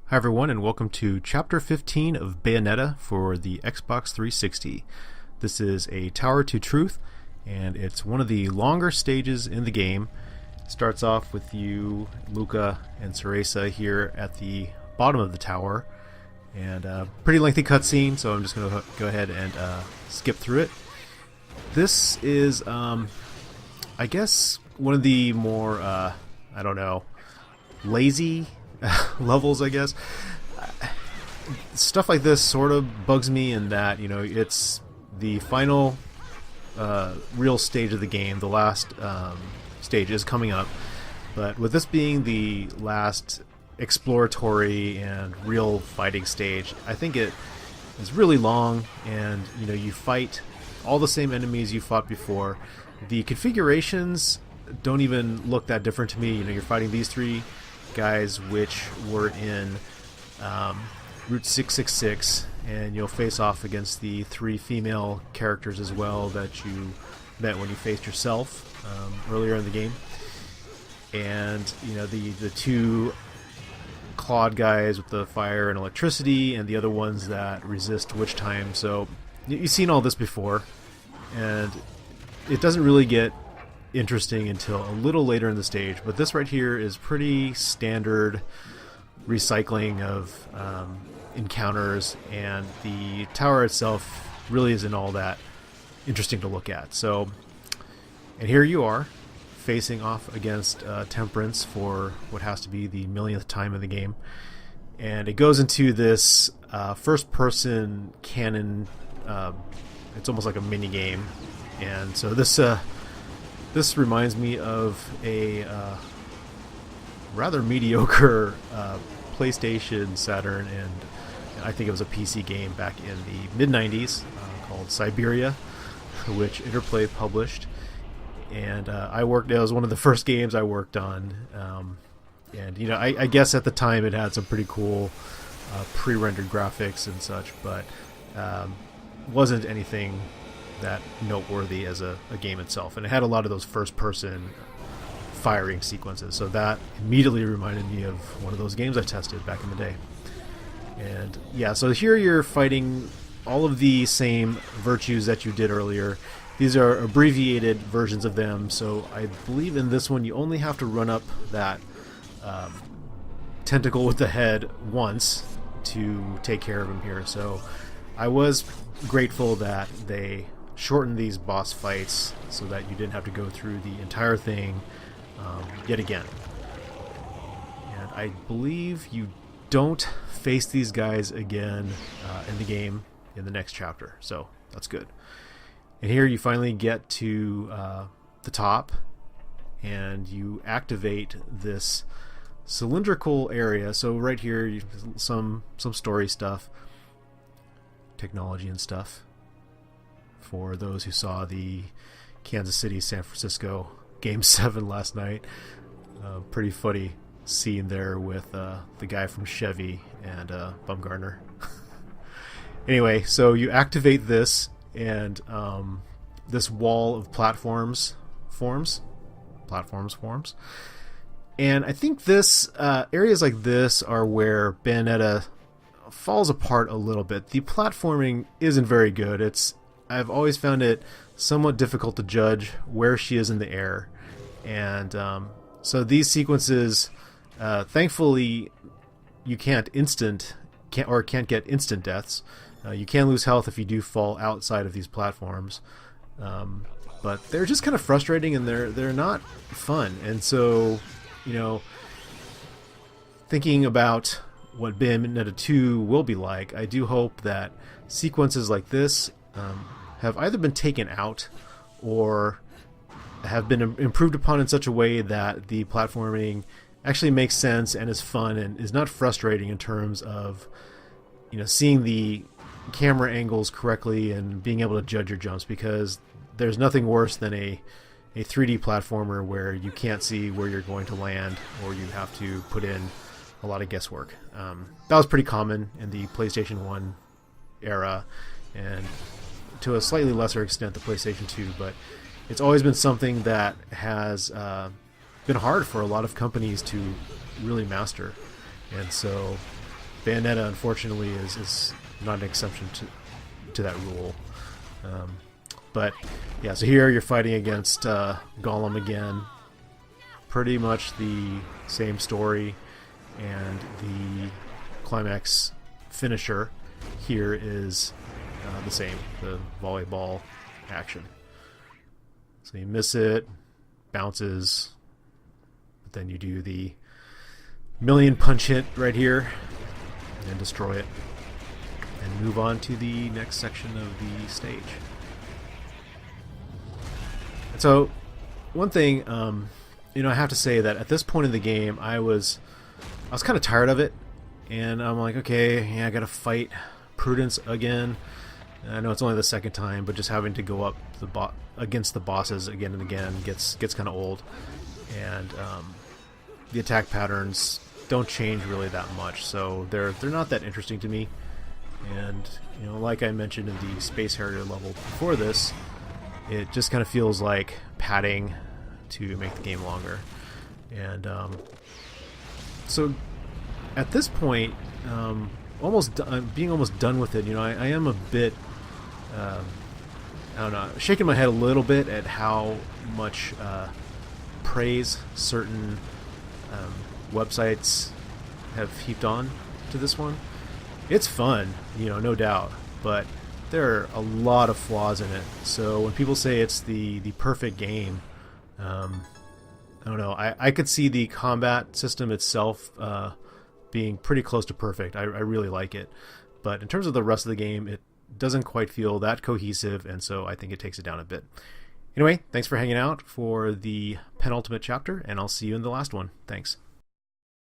Hi everyone, and welcome to Chapter 15 of Bayonetta for the Xbox 360. This is a Tower to Truth, and it's one of the longer stages in the game. It starts off with you, Luca, and Ceresa here at the bottom of the tower, and a pretty lengthy cutscene, so I'm just going to go ahead and skip through it. This is, I guess, one of the more, lazy levels, I guess. Stuff like this sort of bugs me in that, it's the final real stage of the game. The last stage is coming up, but with this being the last exploratory and real fighting stage, I think it is really long, and you fight all the same enemies you fought before. The configurations don't even look that different to me. You're fighting these three guys which were in Route 666, and you'll face off against the three female characters as well that you met when you faced yourself earlier in the game. And the two clawed guys with the fire and electricity, and the other ones that resist witch time. So you've seen all this before, and it doesn't really get interesting until a little later in the stage, but this right here is pretty standard recycling of encounters, and the tower itself really isn't all that interesting to look at. So, and here you are facing off against Temperance for what has to be the millionth time in the game, and it goes into this first-person cannon. It's almost like a mini game, and so this reminds me of a rather mediocre PlayStation, Saturn, and I think it was a PC game back in the mid-90s called Siberia, which Interplay published. And it was one of the first games I worked on. And I guess at the time it had some pretty cool pre-rendered graphics and such, but wasn't anything that noteworthy as a game itself, and it had a lot of those first-person firing sequences, so that immediately reminded me of one of those games I tested back in the day. And yeah, so here you're fighting all of the same virtues that you did earlier. These are abbreviated versions of them, so I believe in this one you only have to run up that tentacle with the head once to take care of him here. So I was grateful that they shorten these boss fights so that you didn't have to go through the entire thing yet again. And I believe you don't face these guys again in the game in the next chapter, so that's good. And here you finally get to the top, and you activate this cylindrical area. So right here, some story stuff, technology and stuff. For those who saw the Kansas City San Francisco Game 7 last night, pretty funny scene there with the guy from Chevy and Bumgarner. Anyway, so you activate this, and this wall of platforms forms. And I think this areas like this are where Bayonetta falls apart a little bit. The platforming isn't very good. I've always found it somewhat difficult to judge where she is in the air, and so these sequences, thankfully, you can't get instant deaths. You can lose health if you do fall outside of these platforms, but they're just kind of frustrating, and they're not fun. And so, thinking about what Bayonetta 2 will be like, I do hope that sequences like this have either been taken out or have been improved upon in such a way that the platforming actually makes sense and is fun and is not frustrating in terms of seeing the camera angles correctly and being able to judge your jumps, because there's nothing worse than a 3D platformer where you can't see where you're going to land, or you have to put in a lot of guesswork. That was pretty common in the PlayStation 1 era, and to a slightly lesser extent the PlayStation 2, but it's always been something that has been hard for a lot of companies to really master. And so Bayonetta, unfortunately, is not an exception to that rule. But yeah, so here you're fighting against Gollum again. Pretty much the same story, and the climax finisher here is the same, the volleyball action. So you miss it, bounces, but then you do the million punch hit right here and destroy it, and move on to the next section of the stage. And so one thing, I have to say that at this point in the game, I was kind of tired of it, and I'm like, okay, yeah, I gotta fight Prudence again. I know it's only the second time, but just having to go up against the bosses again and again gets kind of old, and the attack patterns don't change really that much, so they're not that interesting to me. And like I mentioned in the Space Harrier level before this, it just kind of feels like padding to make the game longer. And so at this point, being almost done with it, I am a bit, I don't know, shaking my head a little bit at how much praise certain websites have heaped on to this one. It's fun, no doubt, but there are a lot of flaws in it. So when people say it's the perfect game, I don't know. I could see the combat system itself being pretty close to perfect. I really like it, but in terms of the rest of the game, it doesn't quite feel that cohesive, and so I think it takes it down a bit. Anyway, thanks for hanging out for the penultimate chapter, and I'll see you in the last one. Thanks.